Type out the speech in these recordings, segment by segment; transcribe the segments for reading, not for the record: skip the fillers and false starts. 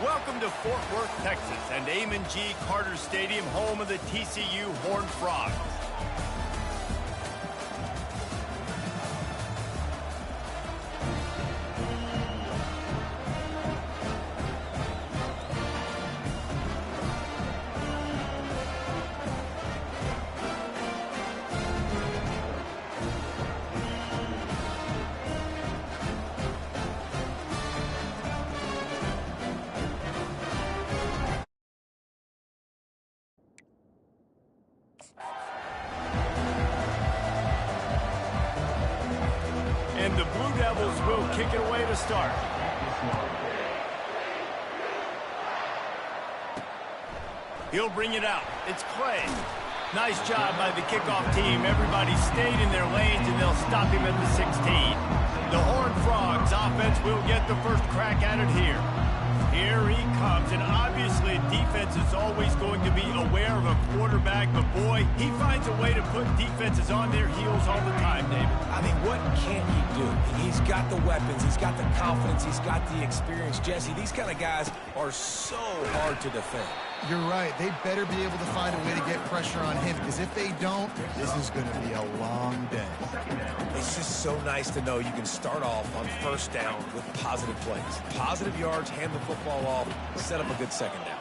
Welcome to Fort Worth, Texas, and Amon G. Carter Stadium, home of the TCU Horned Frogs. And the Blue Devils will kick it away to start. He'll bring it out. It's Clay. Nice job by the kickoff team. Everybody stayed in their lanes, and they'll stop him at the 16. The Horned Frogs offense will get the first crack at it here. Here he comes, and obviously defense is always going to be aware of a quarterback, but boy, he finds a way to put defenses on their heels all the time, David. I mean, what can't he do? He's got the weapons, he's got the confidence, he's got the experience. Jesse, these kind of guys are so hard to defend. You're right. They better be able to find a way to get pressure on him, because if they don't, this is going to be a long day. It's just so nice to know you can start off on first down with positive plays. Positive yards, hand the football off, set up a good second down.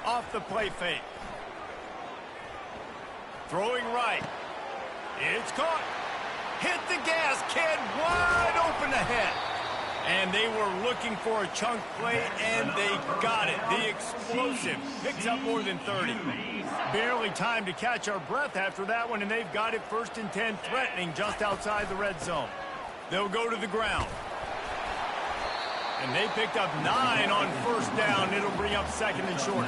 Off the play fake. Throwing right. It's caught. Hit the gas, kid. Wide open ahead. And they were looking for a chunk play, and they got it. The explosive picks up more than 30. Barely time to catch our breath after that one, and they've got it 1st and 10, threatening just outside the red zone. They'll go to the ground. And they picked up 9 on first down. It'll bring up 2nd and short.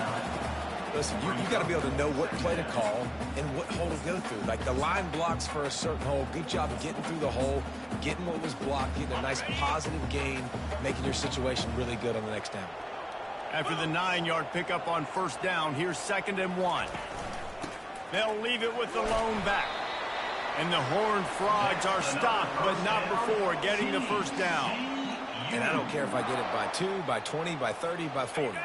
Listen, you got to be able to know what play to call and what hole to go through. Like the line blocks for a certain hole. Good job of getting through the hole, getting what was blocked, getting a nice positive gain, making your situation really good on the next down. After the 9-yard pickup on first down, here's 2nd and 1. They'll leave it with the lone back. And the Horned Frogs are stopped, but not before getting the first down. And I don't care if I get it by 2, by 20, by 30, by 40.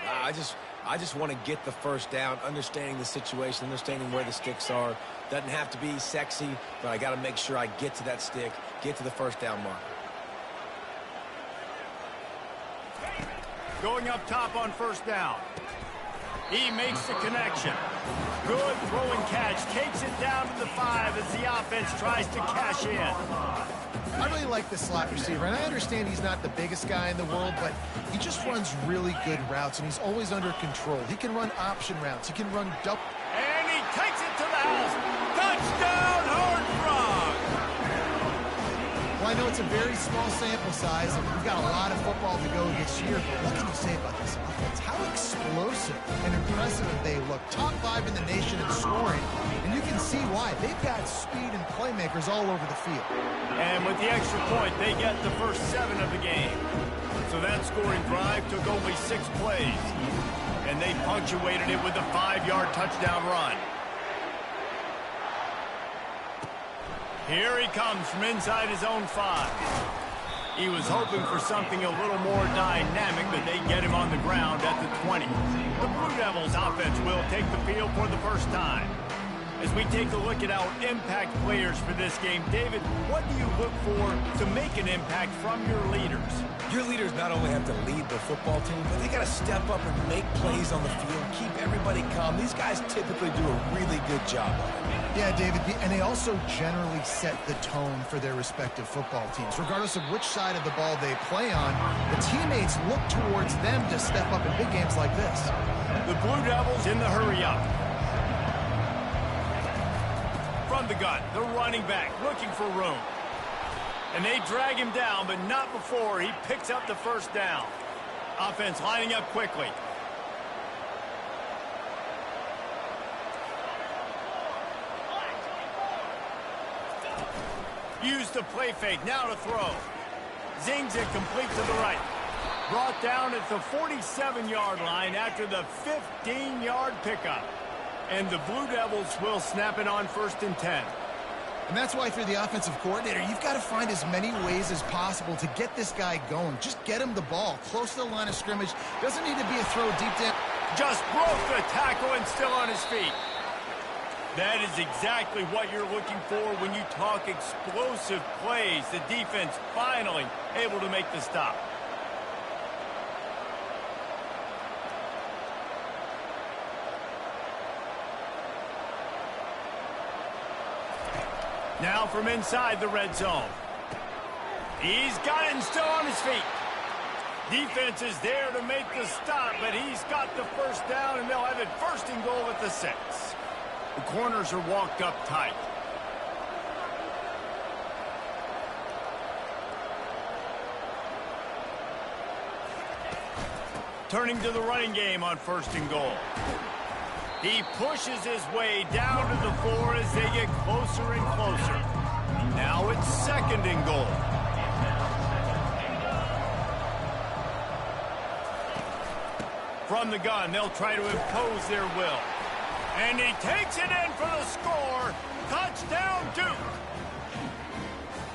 I just want to get the first down, understanding the situation, understanding where the sticks are. Doesn't have to be sexy, but I got to make sure I get to that stick, get to the first down mark. Going up top on first down. He makes the connection. Good throwing catch. Takes it down to the 5 as the offense tries to cash in. I really like the slot receiver, and I understand he's not the biggest guy in the world, but he just runs really good routes, and he's always under control. He can run option routes. He can run double. And he takes it to the house. Touchdown, Horned Frogs! Well, I know it's a very small sample size, and we've got a lot of football to go this year, but what can you say about this offense? How explosive and impressive they look. Top 5 in the nation in scoring, and you can see why. They've got speed and playmakers all over the field. And with the extra point, they get the first 7 of the game. So that scoring drive took only 6 plays. And they punctuated it with a 5-yard touchdown run. Here he comes from inside his own 5. He was hoping for something a little more dynamic, but they get him on the ground at the 20. The Blue Devils offense will take the field for the first time. As we take a look at our impact players for this game, David, what do you look for to make an impact from your leaders? Your leaders not only have to lead the football team, but they got to step up and make plays on the field, keep everybody calm. These guys typically do a really good job of it. Yeah, David, and they also generally set the tone for their respective football teams. Regardless of which side of the ball they play on, the teammates look towards them to step up in big games like this. The Blue Devils in the hurry-up. From the gun, the running back looking for room. And they drag him down, but not before he picks up the first down. Offense lining up quickly. Use the play fake, now to throw. Zings it complete to the right. Brought down at the 47-yard line after the 15-yard pickup. And the Blue Devils will snap it on 1st and 10. And that's why if you're the offensive coordinator, you've got to find as many ways as possible to get this guy going. Just get him the ball close to the line of scrimmage. Doesn't need to be a throw deep down. Just broke the tackle and still on his feet. That is exactly what you're looking for when you talk explosive plays. The defense finally able to make the stop. Now from inside the red zone. He's got it and still on his feet. Defense is there to make the stop, but he's got the first down, and they'll have it first and goal at the 6. The corners are walked up tight. Turning to the running game on first and goal. He pushes his way down to the 4 as they get closer and closer. Now it's second and goal. From the gun, they'll try to impose their will. And he takes it in for the score. Touchdown, Duke.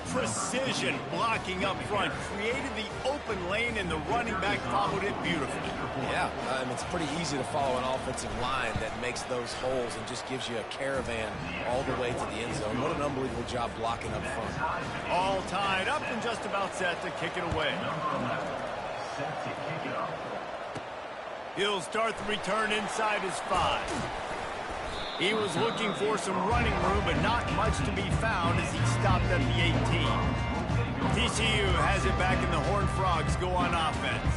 Precision blocking up front created the open lane, and the running back followed it beautifully. Yeah, it's pretty easy to follow an offensive line that makes those holes and just gives you a caravan all the way to the end zone. What an unbelievable job blocking up front. All tied up and just about set to kick it away. He'll start the return inside his 5. He was looking for some running room, but not much to be found as he stopped at the 18. TCU has it back, and the Horned Frogs go on offense.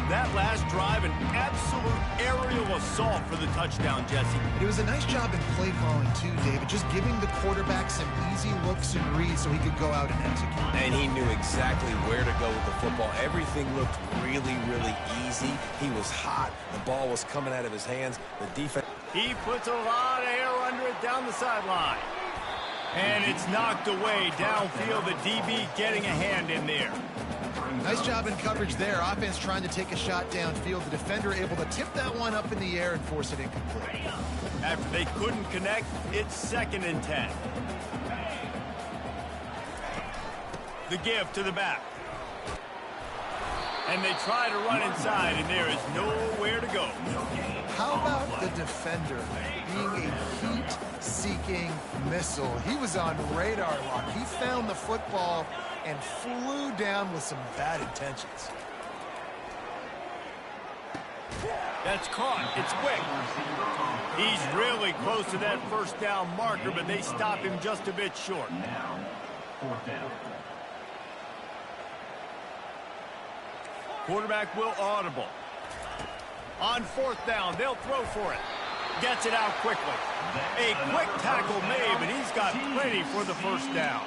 That last drive, an absolute aerial assault for the touchdown, Jesse. It was a nice job in play calling, too, David, just giving the quarterback some easy looks and reads so he could go out and execute. And he knew exactly where to go with the football. Everything looked really, really easy. He was hot. The ball was coming out of his hands. The defense... He puts a lot of air under it down the sideline. And it's knocked away downfield. The DB getting a hand in there. Nice job in coverage there. Offense trying to take a shot downfield. The defender able to tip that one up in the air and force it incomplete. After they couldn't connect, it's second and 10. The give to the back. And they try to run inside, and there is nowhere to go. How about the defender being a heat-seeking missile? He was on radar lock. He found the football and flew down with some bad intentions. That's caught. It's quick. He's really close to that first down marker, but they stop him just a bit short. Now, fourth down. Quarterback will audible. On fourth down, they'll throw for it. Gets it out quickly. A quick tackle made, but he's got plenty for the first down.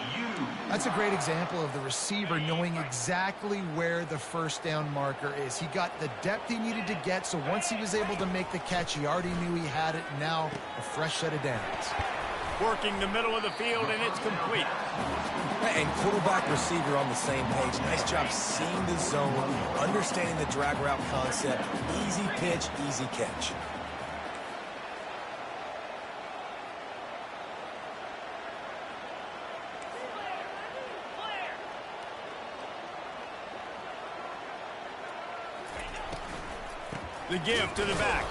That's a great example of the receiver knowing exactly where the first down marker is. He got the depth he needed to get, so once he was able to make the catch, he already knew he had it. Now, a fresh set of downs. Working the middle of the field, and it's complete. And quarterback receiver on the same page. Nice job seeing the zone, understanding the drag route concept. Easy pitch, easy catch. The give to the back.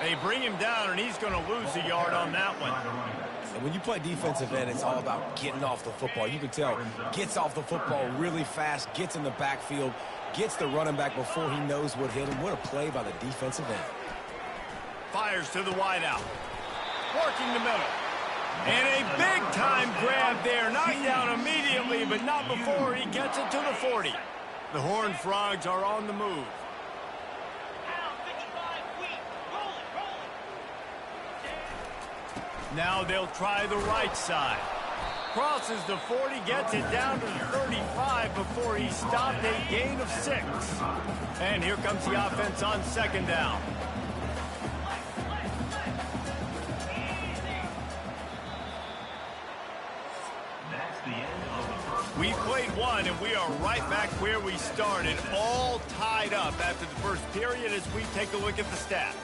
They bring him down, and he's going to lose a yard on that one. And when you play defensive end, it's all about getting off the football. You can tell, gets off the football really fast, gets in the backfield, gets the running back before he knows what hit him. What a play by the defensive end. Fires to the wideout. Working the middle. And a big-time grab there. Knocked down immediately, but not before he gets it to the 40. The Horned Frogs are on the move. Now they'll try the right side. Crosses the 40, gets it down to the 35 before he stopped, a gain of 6. And here comes the offense on second down. We played one, and we are right back where we started, all tied up after the first period as we take a look at the stats.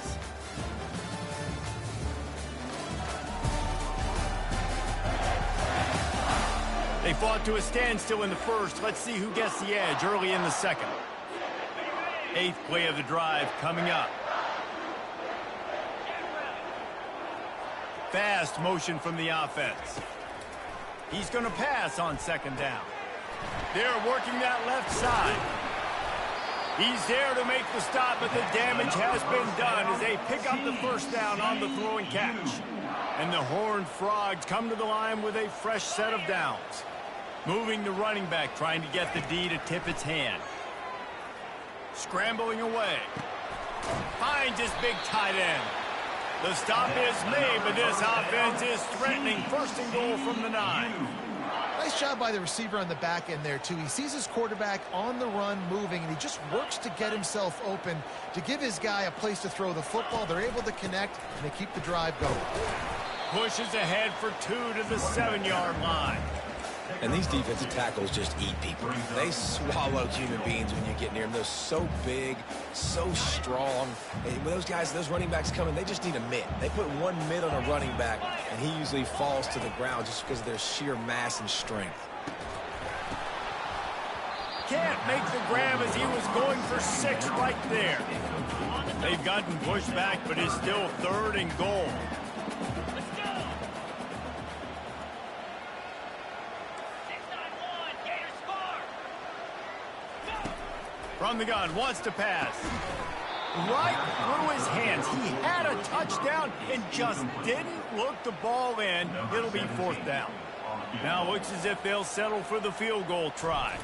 They fought to a standstill in the first. Let's see who gets the edge early in the second. 8th play of the drive coming up. Fast motion from the offense. He's going to pass on 2nd down. They're working that left side. He's there to make the stop, but the damage has been done as they pick up the 1st down on the throw and catch. And the Horned Frogs come to the line with a fresh set of downs. Moving the running back, trying to get the D to tip its hand. Scrambling away. Finds his big tight end. The stop is made, but this offense is threatening 1st and goal from the 9. Nice job by the receiver on the back end there, too. He sees his quarterback on the run moving, and he just works to get himself open to give his guy a place to throw the football. They're able to connect, and they keep the drive going. Pushes ahead for 2 to the 7-yard line. And these defensive tackles just eat people. They swallow human beings when you get near them. They're so big, so strong. And when those guys, those running backs come in, they just need a mitt. They put one mitt on a running back, and he usually falls to the ground just because of their sheer mass and strength. Can't make the grab as he was going for 6 right there. They've gotten pushed back, but it's still 3rd and goal. From the gun, wants to pass. Right through his hands. He had a touchdown and just didn't look the ball in. It'll be 4th down. Now looks as if they'll settle for the field goal try.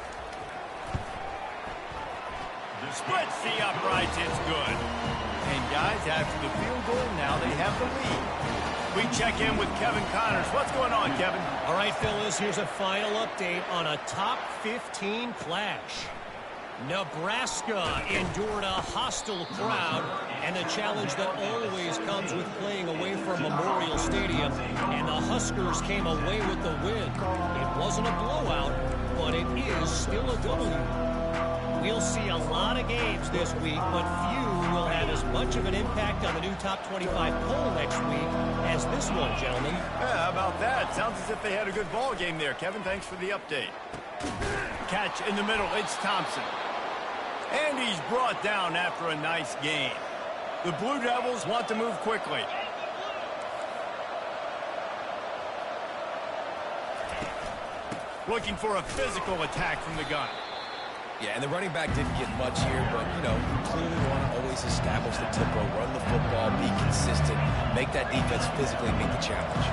Splits the uprights, it's good. And guys, after the field goal, now they have the lead. We check in with Kevin Connors. What's going on, Kevin? All right, Phyllis, here's a final update on a top 15 clash. Nebraska endured a hostile crowd and the challenge that always comes with playing away from Memorial Stadium, and the Huskers came away with the win. It wasn't a blowout, but it is still a W. We'll see a lot of games this week, but few will have as much of an impact on the new top 25 poll next week as this one, gentlemen. Yeah, how about that? Sounds as if they had a good ball game there. Kevin, thanks for the update. Catch in the middle, it's Thompson. And he's brought down after a nice gain. The Blue Devils want to move quickly. Looking for a physical attack from the gun. Yeah, and the running back didn't get much here, but, you know, you clearly want to always establish the tempo, run the football, be consistent, make that defense physically meet the challenge.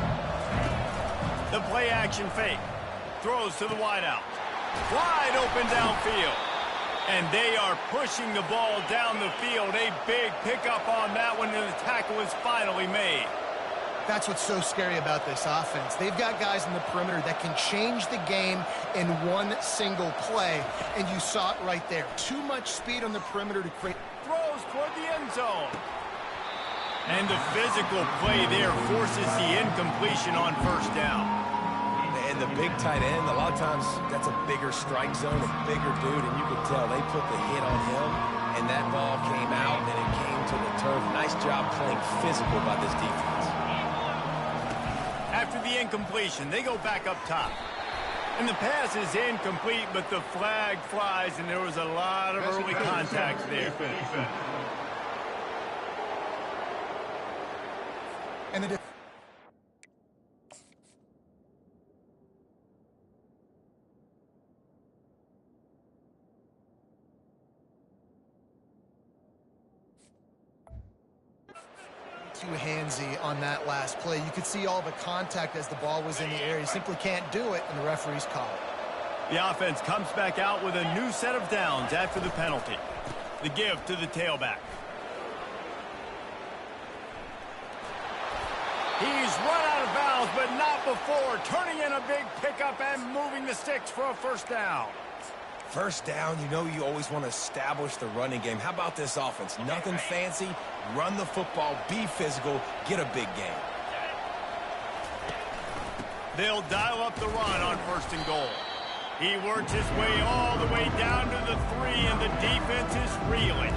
The play-action fake. Throws to the wideout. Wide open downfield. And they are pushing the ball down the field. A big pickup on that one, and the tackle is finally made. That's what's so scary about this offense. They've got guys in the perimeter that can change the game in one single play, and you saw it right there. Too much speed on the perimeter to create. Throws toward the end zone. And the physical play there forces the incompletion on 1st down. And the big tight end, a lot of times that's a bigger strike zone, a bigger dude, and you could tell they put the hit on him, and that ball came out, and it came to the turf. Nice job playing physical by this defense. After the incompletion, they go back up top. And the pass is incomplete, but the flag flies, and there was a lot of early contact there. And the too handsy on that last play. You could see all the contact as the ball was in the air. You simply can't do it, and the referees call it. The offense comes back out with a new set of downs after the penalty. The give to the tailback. He's run out of bounds, but not before. Turning in a big pickup and moving the sticks for a 1st down. 1st down, you know you always want to establish the running game. How about this offense? Nothing fancy. Run the football, be physical, get a big gain. They'll dial up the run on 1st and goal. He works his way all the way down to the 3, and the defense is reeling.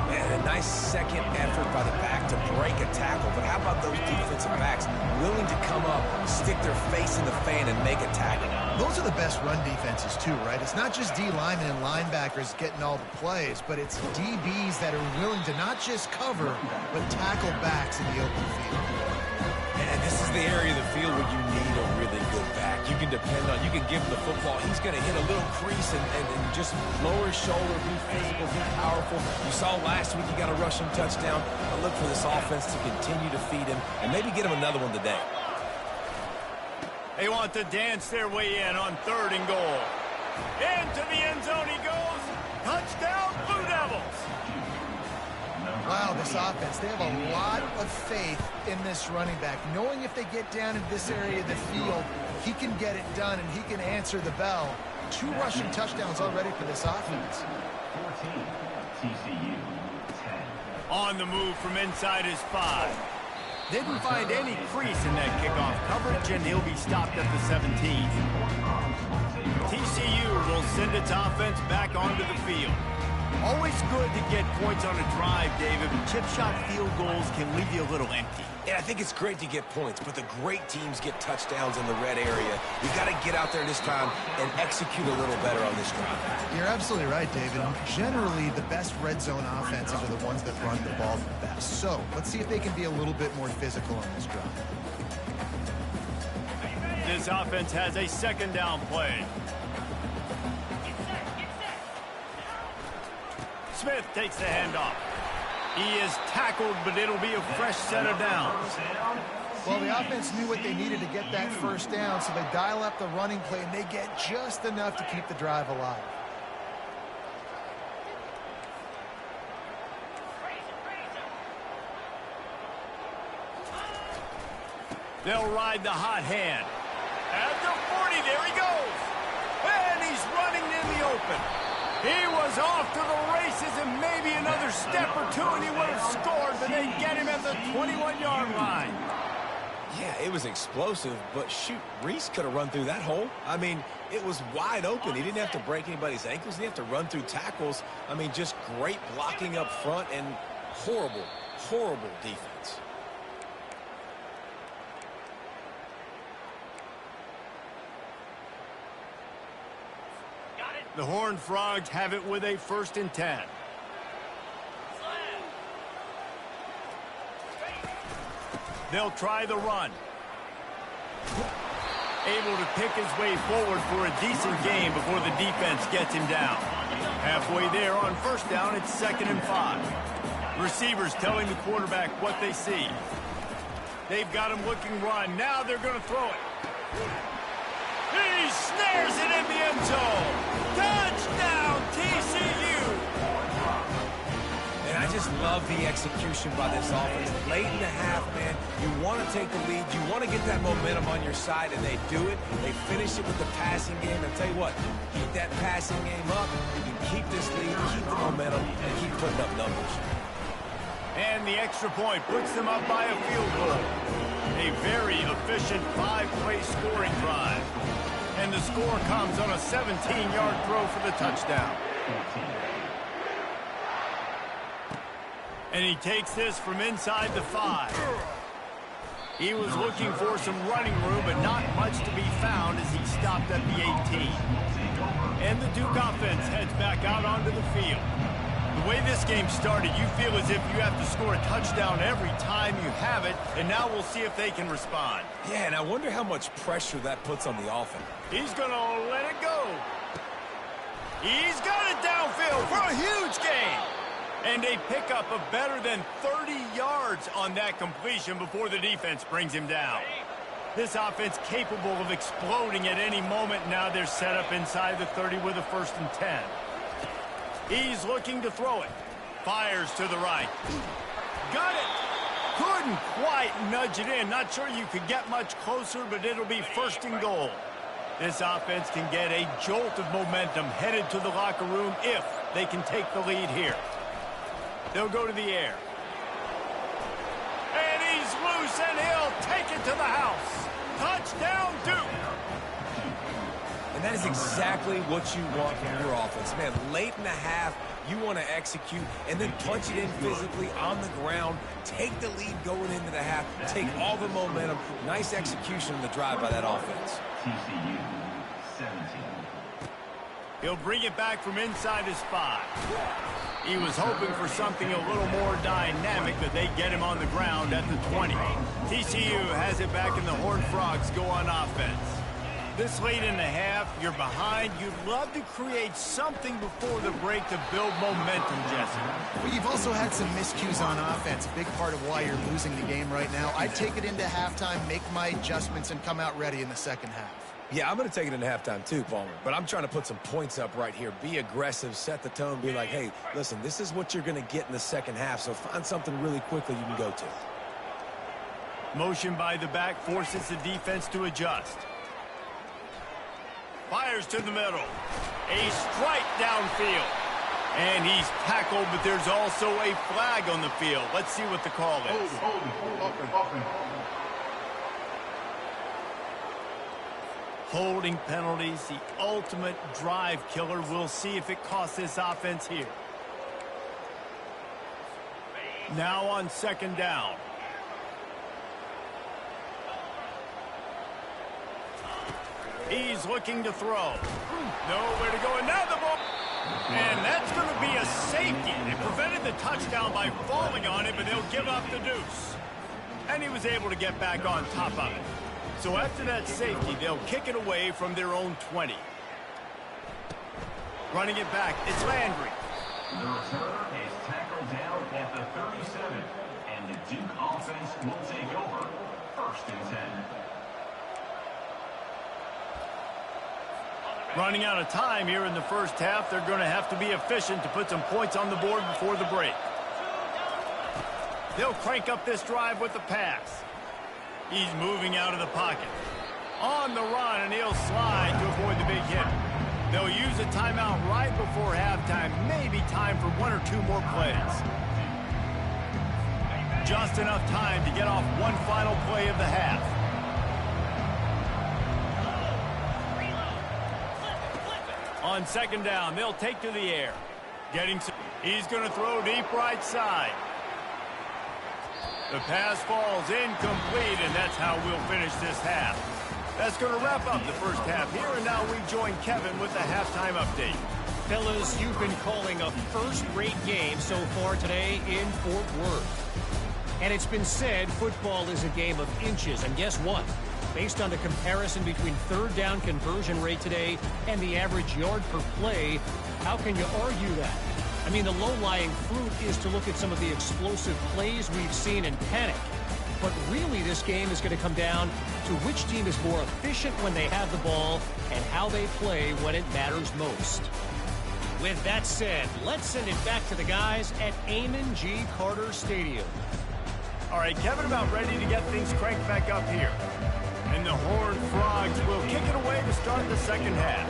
Man, a nice second effort by the back to break a tackle, but how about those defensive backs willing to come up, stick their face in the fan, and make a tackle? Those are the best run defenses too, right? It's not just D linemen and linebackers getting all the plays, but it's DBs that are willing to not just cover, but tackle backs in the open field. And this is the area of the field where you need a really good back. You can depend on, you can give him the football. He's going to hit a little crease and just lower his shoulder, be physical, be powerful. You saw last week you got a rushing touchdown. I look for this offense to continue to feed him and maybe get him another one today. They want to dance their way in on 3rd and goal. Into the end zone he goes. Touchdown, Blue Devils. Wow, this offense, they have a lot of faith in this running back, knowing if they get down in this area of the field, he can get it done and he can answer the bell. 2 rushing touchdowns already for this offense. 14, TCU, 10. On the move from inside his 5. Didn't find any crease in that kickoff coverage, and he'll be stopped at the 17. TCU will send its offense back onto the field. Always good to get points on a drive, David, but chip shot field goals can leave you a little empty. Yeah, I think it's great to get points, but the great teams get touchdowns in the red area. You've got to get out there this time and execute a little better on this drive. You're absolutely right, David. Generally, the best red zone offenses are the ones that run the ball the best. So let's see if they can be a little bit more physical on this drive. This offense has a 2nd down play. Smith takes the handoff. He is tackled, but it'll be a fresh set of downs. Well, the offense knew what they needed to get that 1st down, so they dial up the running play, and they get just enough to keep the drive alive. They'll ride the hot hand. At the 40, there he goes. And he's running in the open. He was off to the races and maybe another step or 2 and he would have scored, but they get him at the 21-yard line. Yeah, it was explosive, but shoot, Reese could have run through that hole. I mean, it was wide open. He didn't have to break anybody's ankles. He didn't have to run through tackles. I mean, just great blocking up front and horrible, horrible defense. The Horned Frogs have it with a 1st and 10. They'll try the run. Able to pick his way forward for a decent gain before the defense gets him down. Halfway there on 1st down, it's 2nd and 5. Receivers telling the quarterback what they see. They've got him looking run. Now they're going to throw it. He snares it in the end zone. Touchdown, TCU. And I just love the execution by this offense. Late in the half, man, you want to take the lead. You want to get that momentum on your side, and they do it. They finish it with the passing game. And tell you what, keep that passing game up. You can keep this lead, keep the momentum, and keep putting up numbers. And the extra point puts them up by a field goal. A very efficient 5-play scoring drive. And the score comes on a 17-yard throw for the touchdown. And he takes this from inside the 5. He was looking for some running room, but not much to be found as he stopped at the 18. And the Duke offense heads back out onto the field. The way this game started, you feel as if you have to score a touchdown every time you have it, and now we'll see if they can respond. Yeah, and I wonder how much pressure that puts on the offense. He's going to let it go. He's got it downfield for a huge gain. And a pickup of better than 30 yards on that completion before the defense brings him down. This offense capable of exploding at any moment. Now they're set up inside the 30 with a 1st and 10. He's looking to throw it. Fires to the right. Got it. Couldn't quite nudge it in. Not sure you could get much closer, but it'll be 1st and goal. This offense can get a jolt of momentum headed to the locker room if they can take the lead here. They'll go to the air. And he's loose, and he'll take it to the house. Touchdown, Duke. And that is exactly what you want from your offense. Man, late in the half, you want to execute and then punch it in physically on the ground. Take the lead going into the half. Take all the momentum. Nice execution in the drive by that offense. TCU, He'll bring it back from inside his 5. He was hoping for something a little more dynamic, but they get him on the ground at the 20. TCU has it back, and the Horned Frogs go on offense. This late in the half, you're behind. You'd love to create something before the break to build momentum, Jesse. Well, you've also had some miscues on offense, a big part of why you're losing the game right now. I'd take it into halftime, make my adjustments, and come out ready in the second half. Yeah, I'm going to take it into halftime too, Palmer. But I'm trying to put some points up right here. Be aggressive, set the tone, be like, hey, listen, this is what you're going to get in the second half, so find something really quickly you can go to. Motion by the back forces the defense to adjust. Fires to the middle. A strike downfield. And he's tackled, but there's also a flag on the field. Let's see what the call is. Holding penalties, the ultimate drive killer. We'll see if it costs this offense here. Now on second down. He's looking to throw. Nowhere to go, and now the ball. And that's going to be a safety. They prevented the touchdown by falling on it, but they'll give up the deuce. And he was able to get back on top of it. So after that safety, they'll kick it away from their own 20. Running it back, it's Landry. The returner is tackled down at the 37, and the Duke offense will take over. 1st and 10. Running out of time here in the first half. They're going to have to be efficient to put some points on the board before the break. They'll crank up this drive with the pass. He's moving out of the pocket. On the run, and he'll slide to avoid the big hit. They'll use a timeout right before halftime. Maybe time for 1 or 2 more plays. Just enough time to get off one final play of the half. On second down, they'll take to the air. He's going to throw deep right side. The pass falls incomplete, and that's how we'll finish this half. That's going to wrap up the first half here, and now we join Kevin with the halftime update. Fellas, you've been calling a first-rate game so far today in Fort Worth. And it's been said football is a game of inches, and guess what? Based on the comparison between third down conversion rate today and the average yard per play, how can you argue that? I mean, the low-lying fruit is to look at some of the explosive plays we've seen in panic. But really, this game is going to come down to which team is more efficient when they have the ball and how they play when it matters most. With that said, let's send it back to the guys at Amon G. Carter Stadium. All right, Kevin, about ready to get things cranked back up here. And the Horned Frogs will kick it away to start the second half.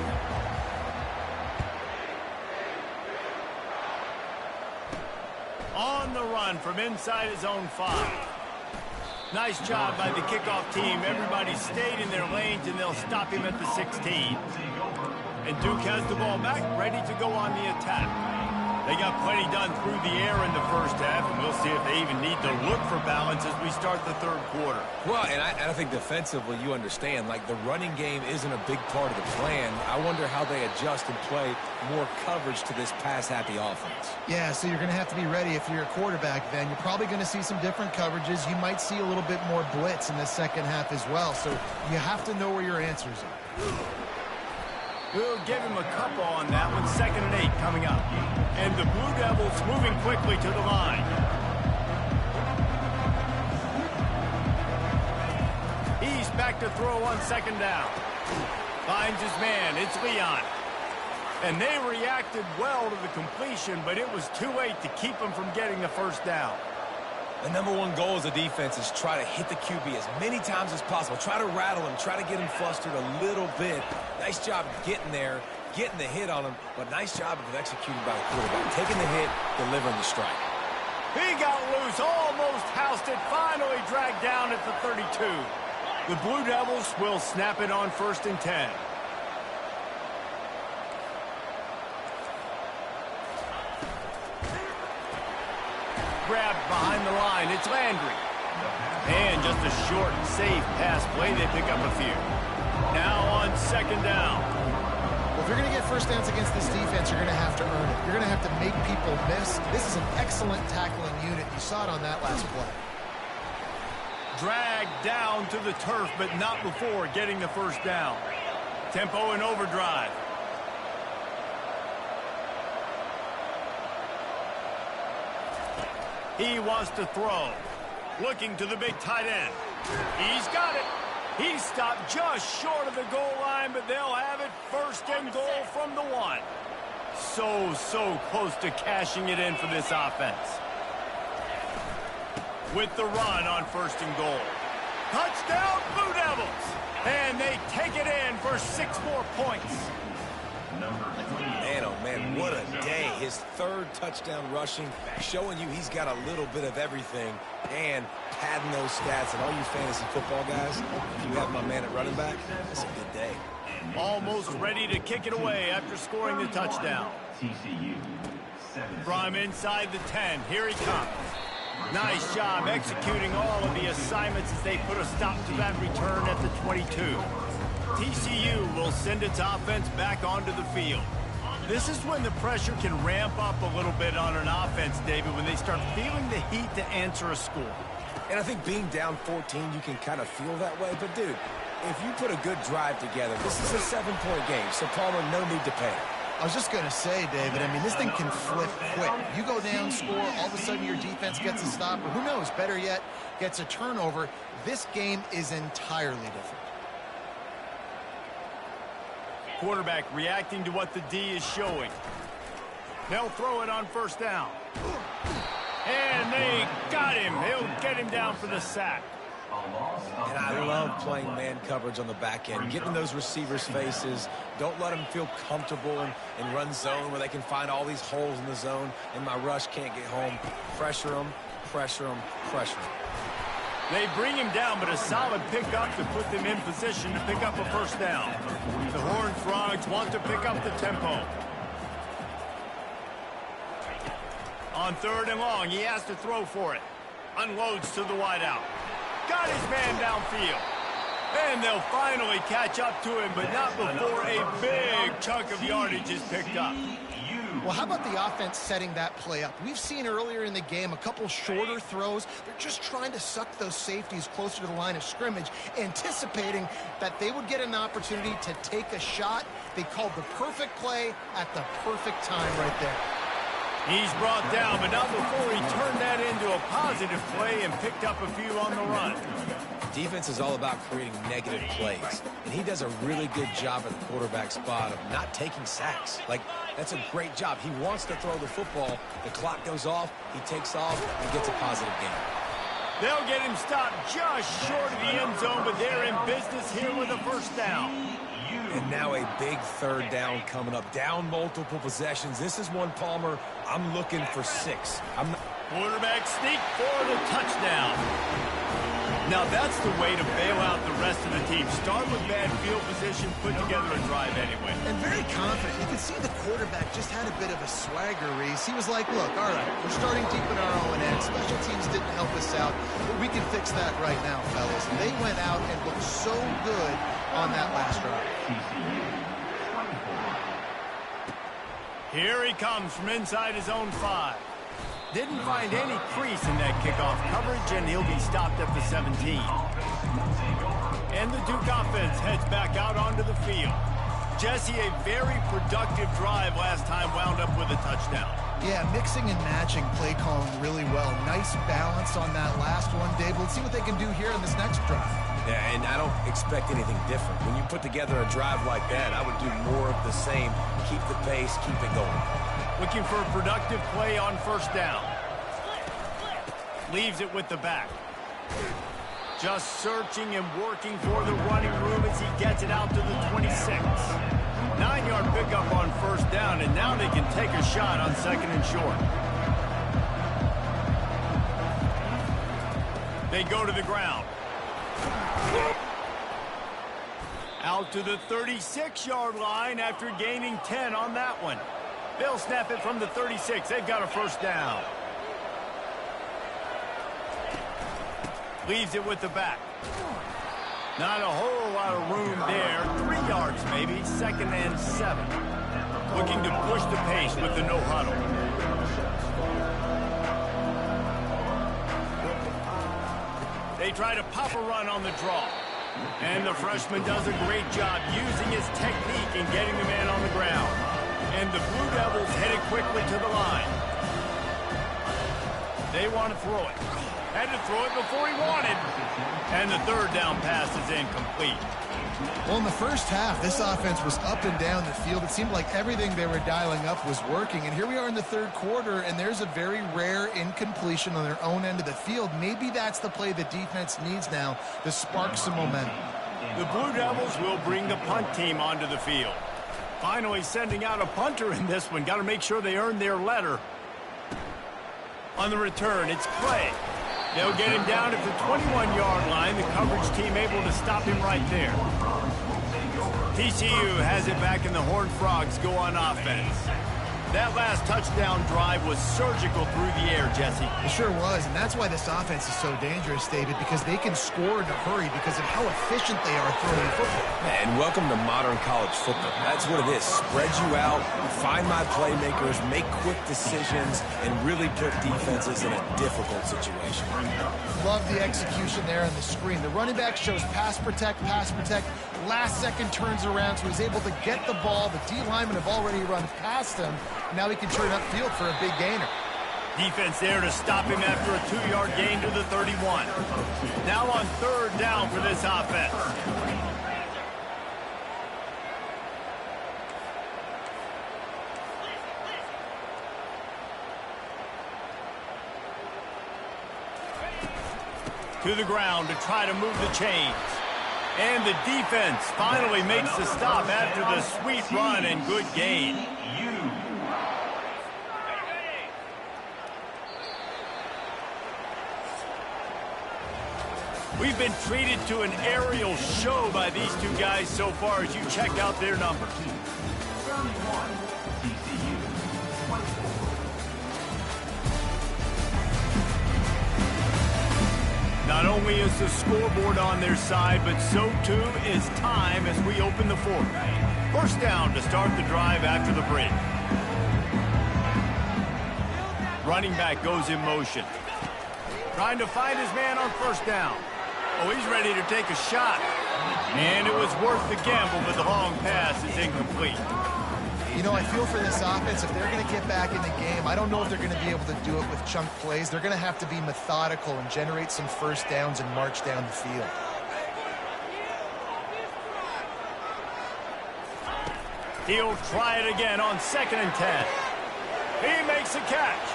On the run from inside his own 5. Nice job by the kickoff team. Everybody stayed in their lanes, and they'll stop him at the 16. And Duke has the ball back, ready to go on the attack. They got plenty done through the air in the first half, and we'll see if they even need to look for balance as we start the third quarter. Well, and I think defensively, you understand, like, the running game isn't a big part of the plan. I wonder how they adjust and play more coverage to this pass-happy offense. Yeah, so you're going to have to be ready if you're a quarterback then. You're probably going to see some different coverages. You might see a little bit more blitz in the second half as well, so you have to know where your answers are. We'll give him a couple on that one. 2nd and 8 coming up. And the Blue Devils moving quickly to the line. He's back to throw on second down. Finds his man. It's Leon. And they reacted well to the completion, but it was too late to keep him from getting the first down. The number one goal as a defense is try to hit the QB as many times as possible. Try to rattle him. Try to get him flustered a little bit. Nice job getting there, getting the hit on him, but nice job of executing by the quarterback. Taking the hit, delivering the strike. He got loose, almost housed it, finally dragged down at the 32. The Blue Devils will snap it on 1st and 10. Grabbed behind the line. It's Landry. And just a short, safe pass play. They pick up a few. Now on second down. Well, If you're going to get first downs against this defense, you're going to have to earn it. You're going to have to make people miss. This is an excellent tackling unit. You saw it on that last play. Dragged down to the turf, but not before getting the first down. Tempo and overdrive. He wants to throw. Looking to the big tight end. He's got it. He stopped just short of the goal line, but they'll have it first and goal from the 1. So close to cashing it in for this offense. With the run on first and goal. Touchdown, Blue Devils! And they take it in for 6 more points. Man, oh man, what a day. His 3rd touchdown rushing, showing you he's got a little bit of everything and padding those stats. And all you fantasy football guys, if you have my man at running back, that's a good day. Almost ready to kick it away after scoring the touchdown. From inside the 10, here he comes. Nice job executing all of the assignments as they put a stop to that return at the 22. TCU will send its offense back onto the field. This is when the pressure can ramp up a little bit on an offense, David, when they start feeling the heat to answer a score. And I think being down 14, you can kind of feel that way. But, dude, if you put a good drive together, this is a 7-point game, so Palmer, no need to panic. I was just going to say, David, I mean, this thing can flip quick. You go down, score, all of a sudden your defense gets a stop, or who knows, better yet, gets a turnover. This game is entirely different. Quarterback reacting to what the D is showing. They'll throw it on first down. And they got him. He'll get him down for the sack. And I love playing man coverage on the back end, getting those receivers' faces. Don't let them feel comfortable in run zone where they can find all these holes in the zone and my rush can't get home. Pressure them, pressure them, pressure them. They bring him down, but a solid pickup to put them in position to pick up a first down. The Horned Frogs want to pick up the tempo. On 3rd and long, he has to throw for it. Unloads to the wideout. Got his man downfield. And they'll finally catch up to him, but not before a big chunk of yardage is picked up. Well, how about the offense setting that play up? We've seen earlier in the game a couple shorter throws. They're just trying to suck those safeties closer to the line of scrimmage, anticipating that they would get an opportunity to take a shot. They called the perfect play at the perfect time right there. He's brought down, but not before he turned that into a positive play and picked up a few on the run. Defense is all about creating negative plays, and he does a really good job at the quarterback spot of not taking sacks. Like, that's a great job. He wants to throw the football. The clock goes off, he takes off, and gets a positive gain. They'll get him stopped just short of the end zone, but they're in business here with a first down. And now a big 3rd down coming up. Down multiple possessions. This is one, Palmer, I'm looking for 6. Quarterback sneak for the touchdown. Now that's the way to bail out the rest of the team. Start with bad field position, put together a drive anyway. And very confident. You can see the quarterback just had a bit of a swagger, Reese. He was like, look, all right, we're starting deep in our own end. Special teams didn't help us out, but we can fix that right now, fellas. And they went out and looked so good on that last drive. Here he comes from inside his own 5. Didn't find any crease in that kickoff coverage, and he'll be stopped at the 17. And the Duke offense heads back out onto the field. Jesse, a very productive drive last time, wound up with a touchdown. Yeah, mixing and matching play calling really well. Nice balance on that last one, Dave. Let's see what they can do here in this next drive. Yeah, and I don't expect anything different. When you put together a drive like that, I would do more of the same. Keep the pace, keep it going. Looking for a productive play on first down. Leaves it with the back. Just searching and working for the running room as he gets it out to the 26. 9-yard pickup on first down, and now they can take a shot on 2nd and short. They go to the ground. Out to the 36-yard line after gaining 10 on that one. They'll snap it from the 36. They've got a first down. Leaves it with the back. Not a whole lot of room there. 3 yards maybe. 2nd and 7. Looking to push the pace with the no huddle. They try to pop a run on the draw. And the freshman does a great job using his technique and getting the man on the ground. And the Blue Devils headed quickly to the line. They want to throw it. Had to throw it before he wanted. And the 3rd down pass is incomplete. Well, in the first half, this offense was up and down the field. It seemed like everything they were dialing up was working. And here we are in the 3rd quarter, and there's a very rare incompletion on their own end of the field. Maybe that's the play the defense needs now to spark some momentum. The Blue Devils will bring the punt team onto the field. Finally sending out a punter in this one. Got to make sure they earn their letter. On the return, it's Clay. They'll get him down at the 21-yard line. The coverage team able to stop him right there. TCU has it back, and the Horned Frogs go on offense. That last touchdown drive was surgical through the air, Jesse. It sure was, and that's why this offense is so dangerous, David, because they can score in a hurry because of how efficient they are throwing football. And welcome to modern college football. That's what it is. Spread you out, find my playmakers, make quick decisions, and really put defenses in a difficult situation. Love the execution there on the screen. The running back shows pass protect, last second turns around, so he's able to get the ball. The D linemen have already run past him. Now he can turn upfield for a big gainer. Defense there to stop him after a 2-yard gain to the 31. Now on 3rd down for this offense. To the ground to try to move the chains. And the defense finally makes the stop after the sweet run and good gain. We've been treated to an aerial show by these two guys so far as you check out their numbers. Not only is the scoreboard on their side, but so too is time as we open the 4th. 1st down to start the drive after the break. Running back goes in motion. Trying to find his man on 1st down. Oh, he's ready to take a shot. And it was worth the gamble, but the long pass is incomplete. You know, I feel for this offense, if they're going to get back in the game, I don't know if they're going to be able to do it with chunk plays. They're going to have to be methodical and generate some 1st downs and march down the field. He'll try it again on 2nd and 10. He makes a catch.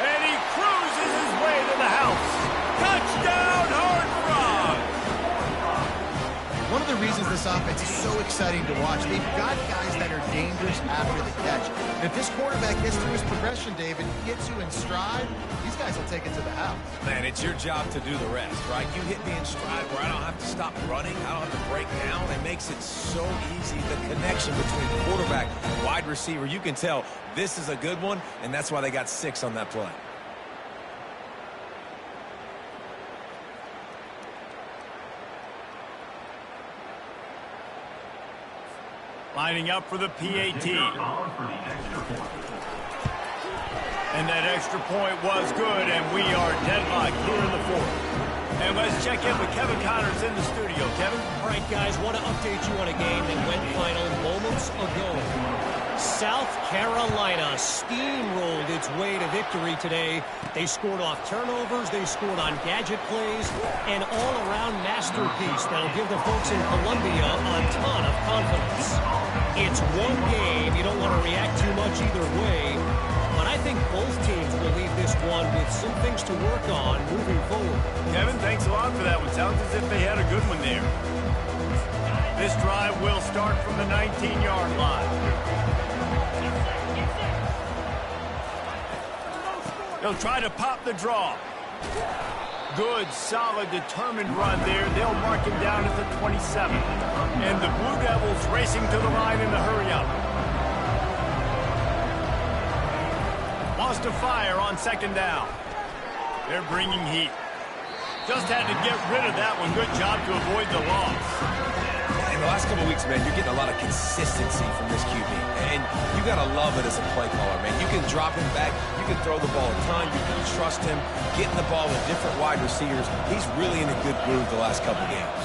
And he cruises his way to the house. Touchdown, Horned Frogs! One of the reasons this offense is so exciting to watch, they've got guys that are dangerous after the catch. And if this quarterback gets through his progression, David, gets you in stride, these guys will take it to the house. Man, it's your job to do the rest, right? You hit me in stride where I don't have to stop running. I don't have to break down. It makes it so easy. The connection between quarterback and wide receiver, you can tell this is a good one, and that's why they got 6 on that play. Lining up for the PAT. And that extra point was good, and we are deadlocked here in the 4th. And let's check in with Kevin Connors in the studio. Kevin? All right, guys, want to update you on a game that went final moments ago. South Carolina steamrolled its way to victory today. They scored off turnovers, they scored on gadget plays, an all-around masterpiece that'll give the folks in Columbia a ton of confidence. It's one game, you don't want to react too much either way, but I think both teams will leave this one with some things to work on moving forward. Kevin, thanks a lot for that one. Sounds as if they had a good one there. This drive will start from the 19-yard line. They'll try to pop the draw. Good, solid, determined run there. They'll mark him down at the 27. And the Blue Devils racing to the line in the hurry-up. Wants to fire on 2nd down. They're bringing heat. Just had to get rid of that one. Good job to avoid the loss. In the last couple of weeks, man, you're getting a lot of consistency from this QB. And you got to love it as a play caller, man. You can drop him back. You can throw the ball a ton. You can trust him, getting the ball with different wide receivers. He's really in a good groove the last couple of games.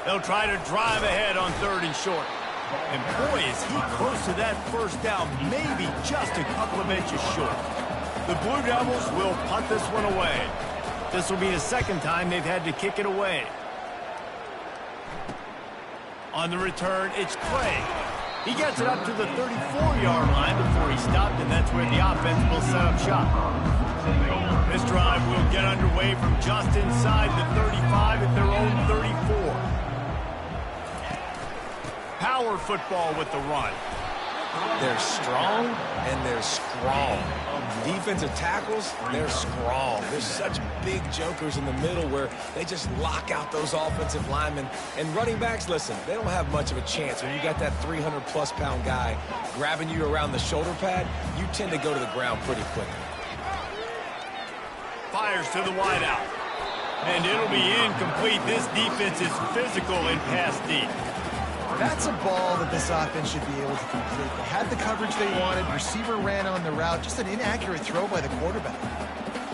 They'll try to drive ahead on 3rd and short. And boy, is he close to that first down, maybe just a couple of inches short. The Blue Devils will punt this one away. This will be the second time they've had to kick it away. On the return, it's Clay. He gets it up to the 34-yard line before he stopped, and that's where the offense will set up shop. This drive will get underway from just inside the 35 at their own 34. Power football with the run. They're strong and they're strong. Defensive tackles, they're strong. There's such big jokers in the middle where they just lock out those offensive linemen. And running backs, listen, they don't have much of a chance. When you got that 300-plus pound guy grabbing you around the shoulder pad, you tend to go to the ground pretty quickly. Fires to the wideout. And it'll be incomplete. This defense is physical in pass deep. That's a ball that this offense should be able to complete. They had the coverage they wanted. Receiver ran on the route. Just an inaccurate throw by the quarterback.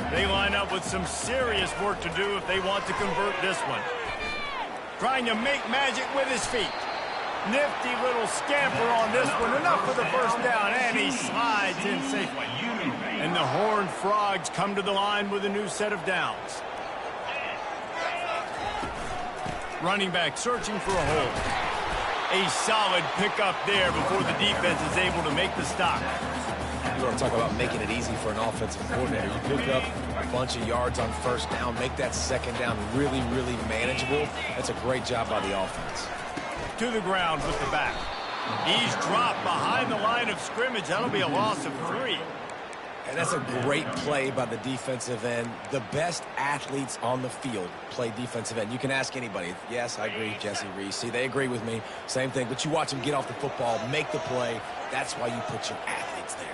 They line up with some serious work to do if they want to convert this one. Trying to make magic with his feet. Nifty little scamper on this one. Enough for the first down, and he slides in safely. And the Horned Frogs come to the line with a new set of downs. Running back searching for a hole. A solid pickup there before the defense is able to make the stop. You want to talk about making it easy for an offensive coordinator. You pick up a bunch of yards on first down, make that second down really, really manageable. That's a great job by the offense. To the ground with the back. He's dropped behind the line of scrimmage. That'll be a loss of 3. And that's a great play by the defensive end. The best athletes on the field play defensive end. You can ask anybody. Yes, I agree, Jesse Reese. See, they agree with me. Same thing. But you watch them get off the football, make the play. That's why you put your athletes there.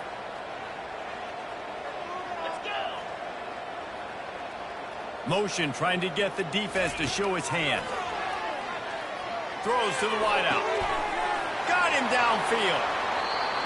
Motion trying to get the defense to show his hand. Throws to the wideout. Got him downfield.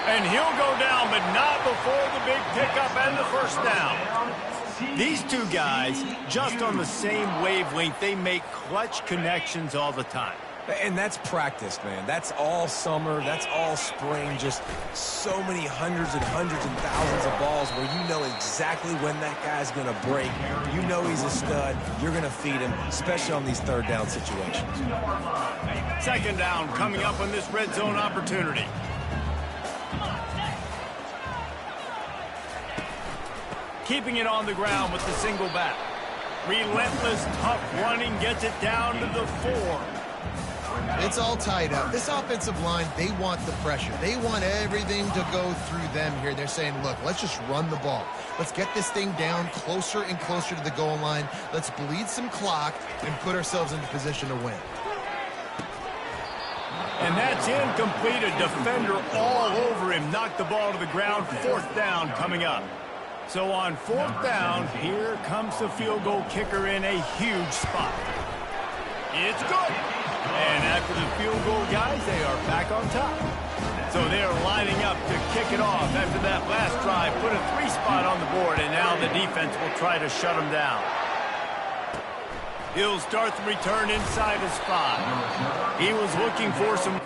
And he'll go down, but not before the big pickup and the first down. These two guys, just on the same wavelength, they make clutch connections all the time. And that's practice, man. That's all summer. That's all spring. Just so many hundreds and thousands of balls where you know exactly when that guy's going to break. You know he's a stud. You're going to feed him, especially on these third down situations. Second down coming up on this red zone opportunity. Keeping it on the ground with the single back. Relentless, tough running gets it down to the 4. It's all tied up. This offensive line, they want the pressure. They want everything to go through them here. They're saying, look, let's just run the ball. Let's get this thing down closer and closer to the goal line. Let's bleed some clock and put ourselves into position to win. And that's incomplete. A defender all over him. Knocked the ball to the ground. 4th down coming up. So on 4th down, here comes the field goal kicker in a huge spot. It's good. And after the field goal, guys, they are back on top. So they are lining up to kick it off after that last drive. Put a 3 spot on the board, and now the defense will try to shut them down. He'll start the return inside his 5. He was looking for some...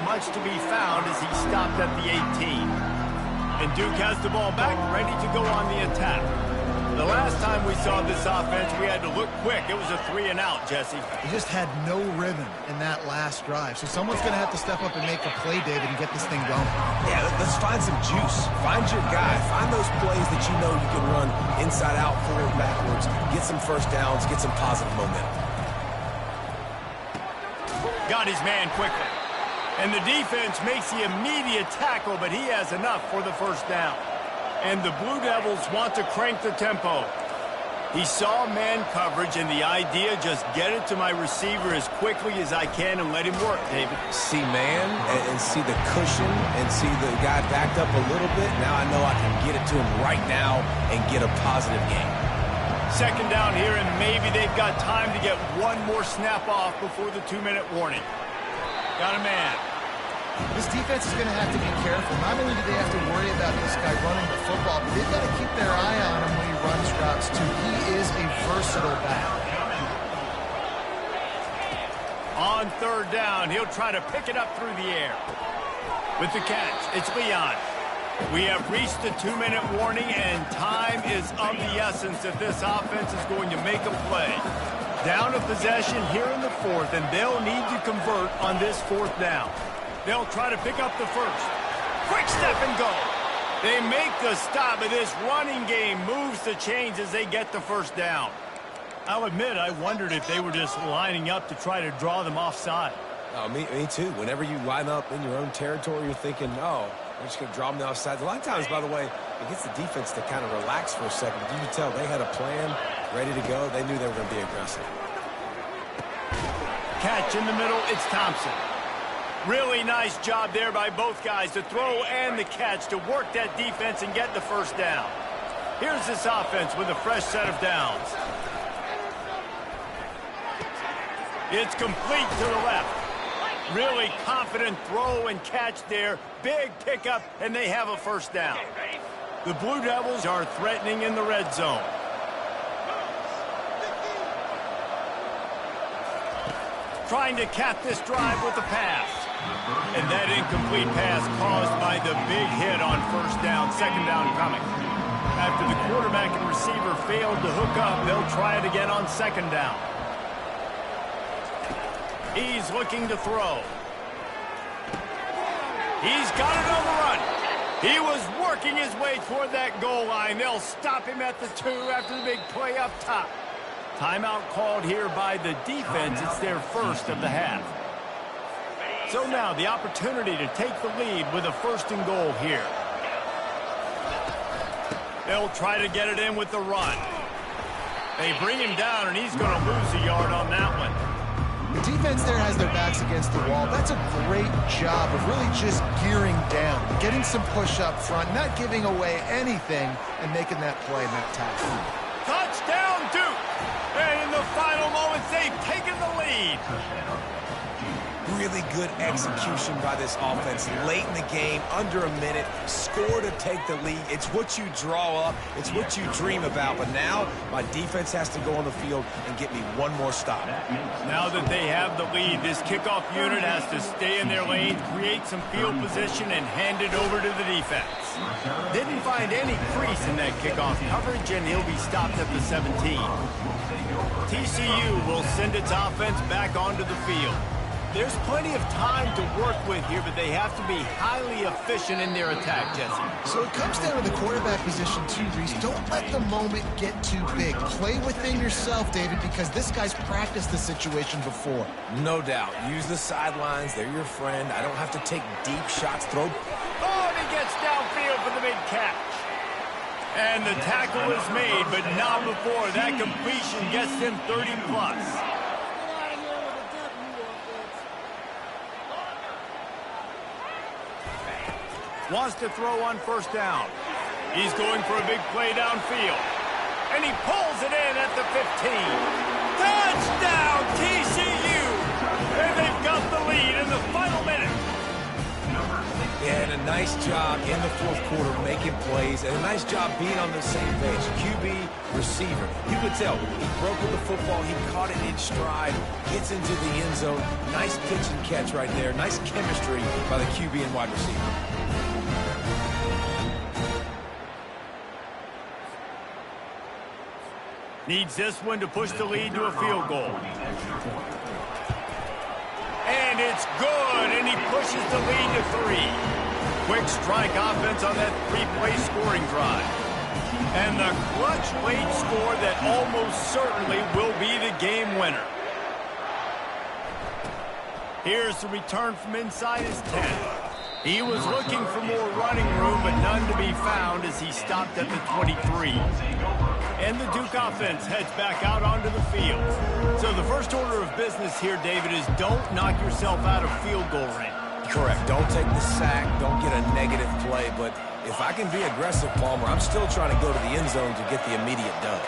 Much to be found as he stopped at the 18. And Duke has the ball back, ready to go on the attack. The last time we saw this offense, we had to look quick. It was a 3-and-out, Jesse. He just had no rhythm in that last drive. So someone's going to have to step up and make a play, David, and get this thing going. Yeah, let's find some juice. Find your guy. Find those plays that you know you can run inside out, forward, backwards. Get some first downs. Get some positive momentum. Got his man quickly. And the defense makes the immediate tackle, but he has enough for the first down. And the Blue Devils want to crank the tempo. He saw man coverage, and the idea, just get it to my receiver as quickly as I can and let him work, David. See man and see the cushion and see the guy backed up a little bit. Now I know I can get it to him right now and get a positive gain. Second down here, and maybe they've got time to get one more snap off before the 2-minute warning. Got a man. This defense is going to have to be careful. Not only do they have to worry about this guy running the football, but they've got to keep their eye on him when he runs routes, too. He is a versatile back. On third down, he'll try to pick it up through the air. With the catch, it's Leon. We have reached the 2-minute warning, and time is of the essence if this offense is going to make a play. Down a possession here in the fourth, and they'll need to convert on this fourth down. They'll try to pick up the first. Quick step and go. They make the stop, but this running game moves the chains as they get the first down. I'll admit, I wondered if they were just lining up to try to draw them offside. Oh, me too. Whenever you line up in your own territory, you're thinking, oh, they're just going to draw them to the offside. A lot of times, by the way, it gets the defense to kind of relax for a second. But you can tell they had a plan ready to go. They knew they were going to be aggressive. Catch in the middle, it's Thompson. Really nice job there by both guys, the throw and the catch, to work that defense and get the first down. Here's this offense with a fresh set of downs. It's complete to the left. Really confident throw and catch there. Big pickup, and they have a first down. The Blue Devils are threatening in the red zone. Trying to cap this drive with the pass. And that incomplete pass caused by the big hit on first down, second down coming. After the quarterback and receiver failed to hook up, they'll try it again on second down. He's looking to throw. He's got it on the run. He was working his way toward that goal line. They'll stop him at the 2 after the big play up top. Timeout called here by the defense. It's their first of the half. So now the opportunity to take the lead with a first and goal here. They'll try to get it in with the run. They bring him down, and he's going to lose a yard on that one. The defense there has their backs against the wall. That's a great job of really just gearing down, getting some push up front, not giving away anything, and making that play and that tackle. Touchdown, Duke! And in the final moments, they've taken the lead. Really good execution by this offense late in the game, under a minute, score to take the lead. It's what you draw up. It's what you dream about. But now my defense has to go on the field and get me one more stop. Now that they have the lead, this kickoff unit has to stay in their lane, create some field position, and hand it over to the defense. Didn't find any crease in that kickoff coverage, and he'll be stopped at the 17. TCU will send its offense back onto the field. There's plenty of time to work with here, but they have to be highly efficient in their attack, Jesse. So it comes down to the quarterback position too, Reese. Don't let the moment get too big. Play within yourself, David, because this guy's practiced the situation before. No doubt. Use the sidelines. They're your friend. I don't have to take deep shots. Throw. Oh, and he gets downfield for the big catch. And the tackle is made, but not before that completion gets him 30+. Wants to throw on first down. He's going for a big play downfield. And he pulls it in at the 15. Touchdown, TCU! And they've got the lead in the final minute. Yeah, and a nice job in the fourth quarter making plays, and a nice job being on the same page. QB, receiver. You could tell he broke with the football. He caught it in stride, gets into the end zone. Nice pitch and catch right there. Nice chemistry by the QB and wide receiver. Needs this one to push the lead to a field goal. And it's good, and he pushes the lead to 3. Quick strike offense on that 3-play scoring drive. And the clutch late score that almost certainly will be the game winner. Here's the return from inside his 10. He was looking for more running room, but none to be found as he stopped at the 23. And the Duke offense heads back out onto the field. So the first order of business here, David, is don't knock yourself out of field goal range. Correct. Don't take the sack. Don't get a negative play. But if I can be aggressive, Palmer, I'm still trying to go to the end zone to get the immediate dub.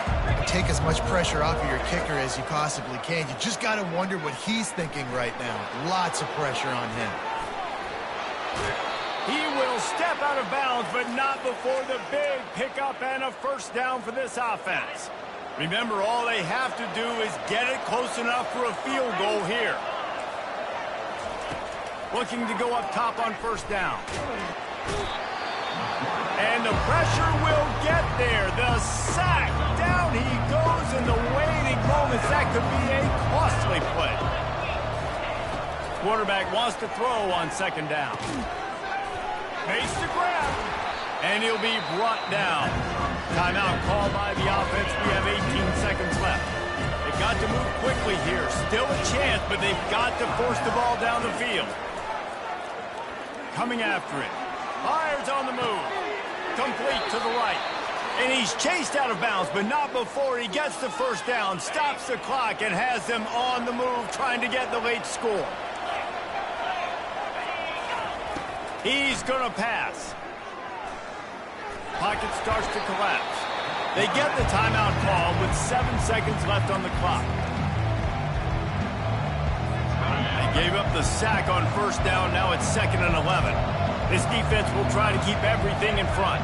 Take as much pressure off of your kicker as you possibly can. You just got to wonder what he's thinking right now. Lots of pressure on him. He will step out of bounds, but not before the big pickup and a first down for this offense. Remember, all they have to do is get it close enough for a field goal here. Looking to go up top on first down. And the pressure will get there. The sack. Down he goes in the waiting moments. That could be a costly play. Quarterback wants to throw on second down. Makes the grab. And he'll be brought down. Timeout called by the offense. We have 18 seconds left. They've got to move quickly here. Still a chance, but they've got to force the ball down the field. Coming after it. Fires on the move. Complete to the right. And he's chased out of bounds, but not before he gets the first down, stops the clock, and has them on the move trying to get the late score. He's going to pass. Pocket starts to collapse. They get the timeout call with 7 seconds left on the clock. They gave up the sack on first down. Now it's 2nd and 11. This defense will try to keep everything in front.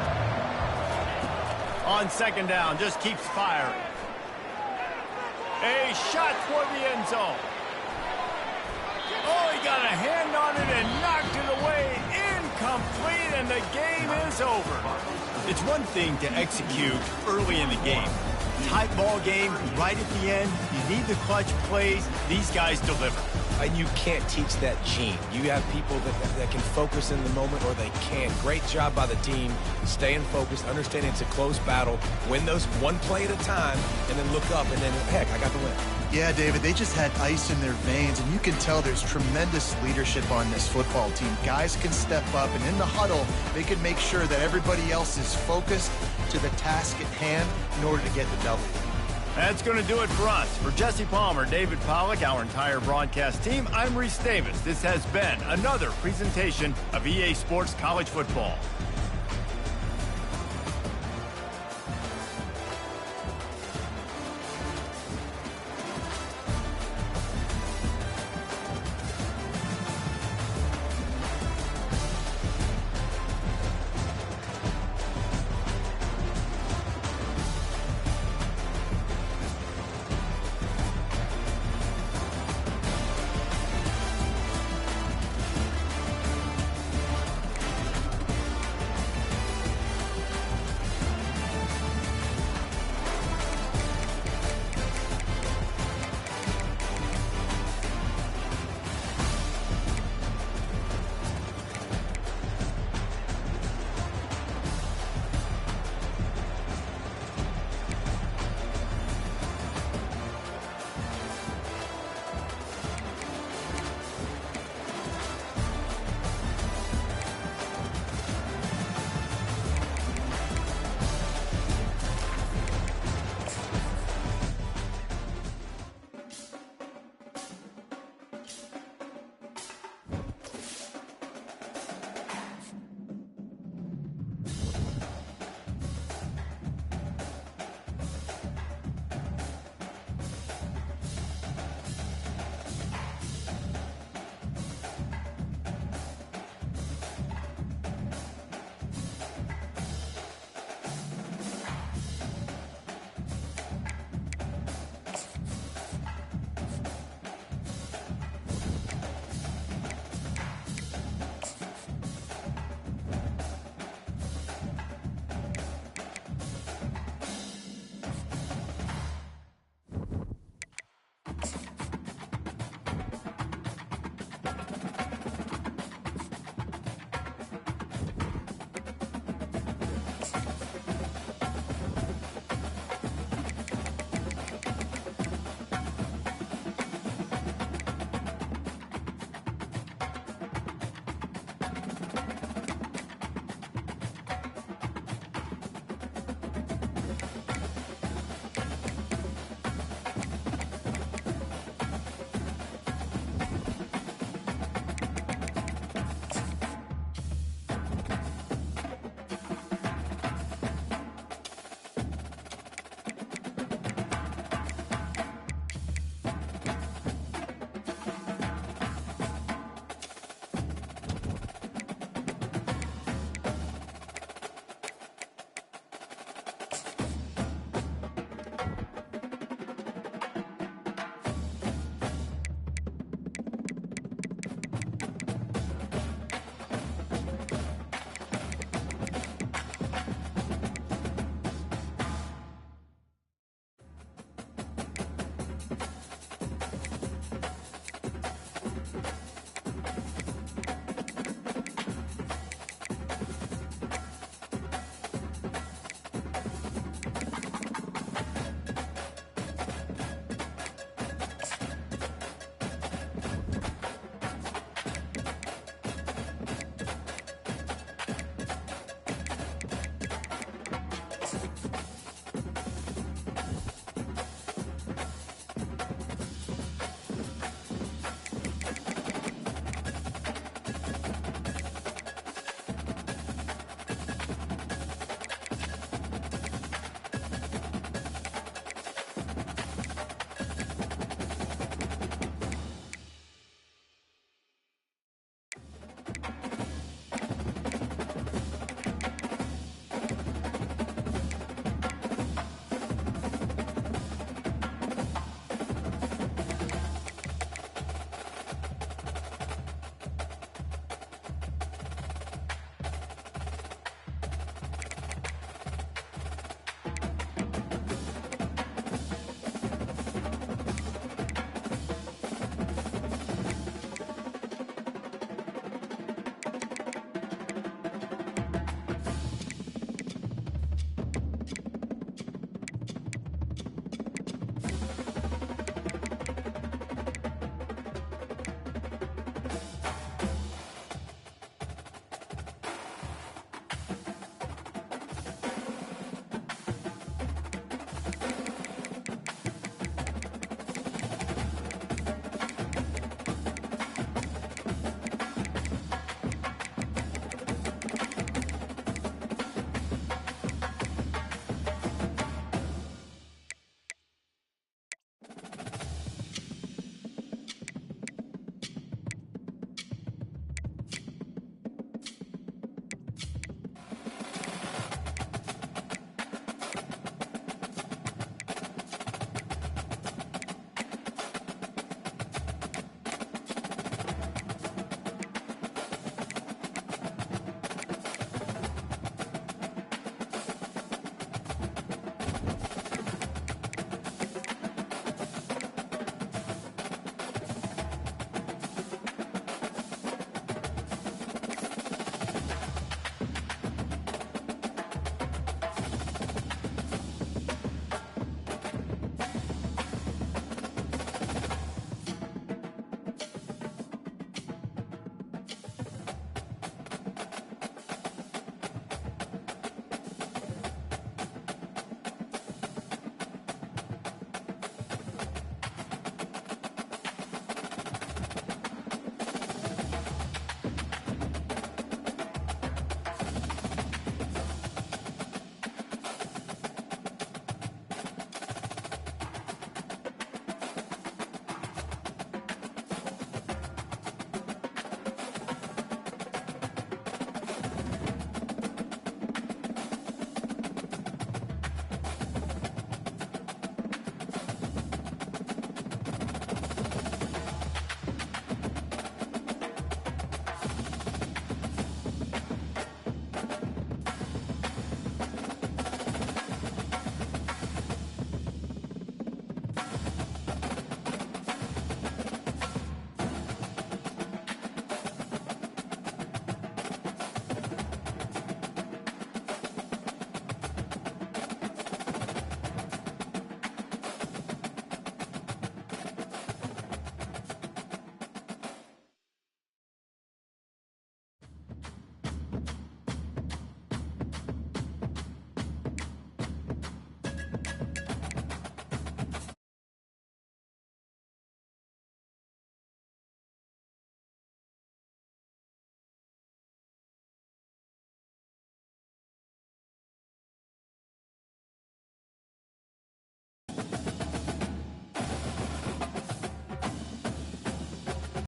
On second down, just keeps firing. A shot toward the end zone. Oh, he got a hand on it and knocked it away. Incomplete, and the game is over. It's one thing to execute early in the game. Tight ball game, right at the end. You need the clutch plays. These guys deliver. And you can't teach that gene. You have people that can focus in the moment, or they can't. Great job by the team, staying focused, understanding it's a close battle, win those one play at a time, and then look up, and then, heck, I got the win. Yeah, David, they just had ice in their veins, and you can tell there's tremendous leadership on this football team. Guys can step up, and in the huddle, they can make sure that everybody else is focused to the task at hand in order to get the W. That's going to do it for us. For Jesse Palmer, David Pollack, our entire broadcast team, I'm Reese Davis. This has been another presentation of EA Sports College Football.